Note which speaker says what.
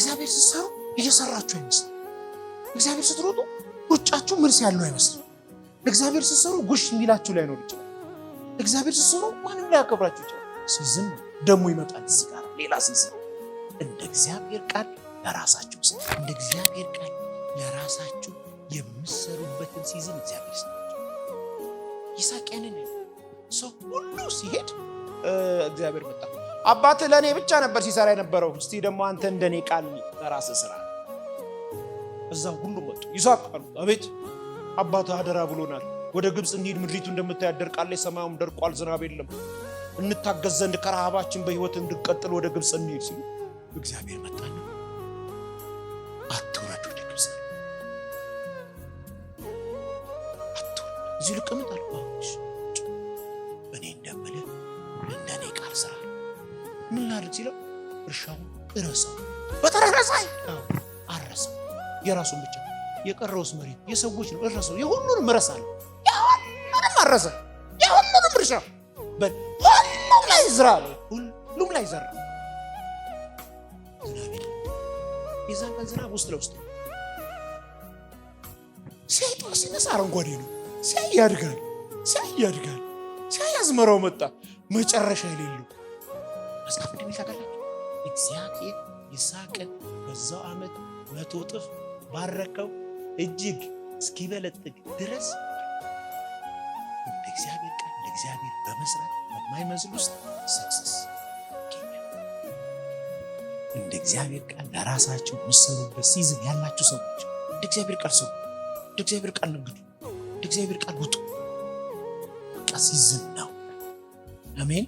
Speaker 1: ለእግዚአብሔር ስትሰሩ እየሰራችሁ አይመስልም። ለእግዚአብሔር ስትሮጡ ሩጫችሁ መልስ ያለው አይመስልም። ለእግዚአብሔር ስትሰሩ ጉሽ የሚላችሁ ላይ ነው ይችላል። ለእግዚአብሔር ስትሰሩ ማንም ላይ ያከብራችሁ ይችላል። ሲዝን ደግሞ ይመጣል። እዚህ ጋር ሌላ ሲዝን እንደ እግዚአብሔር ቃል ለራሳችሁ እንደ እግዚአብሔር ቃል ለራሳችሁ የምትሰሩበትን ሲዝን እግዚአብሔር ይሰጣችሁ። ይስሐቅ ያንን ሰው ሁሉ ሲሄድ እግዚአብሔር መጣ። አባትህ ለእኔ ብቻ ነበር ሲሰራ የነበረው፣ እስቲ ደግሞ አንተ እንደኔ ቃል ለራስህ ስራ። እዛ ሁሉም መጡ። ይስሐቅ አሉ፣ አቤት አባትህ አደራ ብሎናል፣ ወደ ግብፅ እንሂድ፣ ምድሪቱ እንደምታያት ደርቃለች፣ ሰማዩም ደርቋል፣ ዝናብ የለም፣ እንታገዝ ዘንድ ከረሃባችን በሕይወት እንድቀጥል ወደ ግብፅ እንሂድ ሲሉ እግዚአብሔር መጣና አትውረድ ወደ ግብፅ፣ አትውረድ፣ እዚህ ልቀመጥ አልኩህ። እኔ እንደምልህ እንደኔ ቃል ስራ። ምን ላድርግ ሲለው እርሻውን እረሳው። በተረሳይ አረሰው፣ የራሱን ብቻ፣ የቀረውስ መሬት የሰዎች ነው፣ እረሳው። የሁሉንም እረሳለሁ። የሁሉንም አረሰ፣ የሁሉንም እርሻ ሁሉም ላይ ዝራ፣ ሁሉም ላይ ዘራ። የዛን ቀን ዝናብ ውስጥ ለውስጥ ሲያይ ሲነሳ አረንጓዴ ነው፣ ሲያይ ያድጋል፣ ሲያይ ያድጋል፣ ሲያይ አዝመራው መጣ፣ መጨረሻ የሌለው መጽሐፍ እንደሚል ታውቃላችሁ። እግዚአብሔር ይስሐቅን በዛው ዓመት 100 እጥፍ ባረከው፣ እጅግ እስኪበለጥግ ድረስ። እንደ እግዚአብሔር ቃል እንደ እግዚአብሔር በመስራት በማይመስል ውስጥ ሰክሰስ እንደ እግዚአብሔር ቃል ለራሳችሁ የምትሰሩበት ሲዝን ያላችሁ ሰዎች እንደ እግዚአብሔር ቃል ሰው፣ እንደ እግዚአብሔር ቃል ንግዱ፣ እንደ እግዚአብሔር ቃል ውጡ። በቃ ሲዝን ነው። አሜን።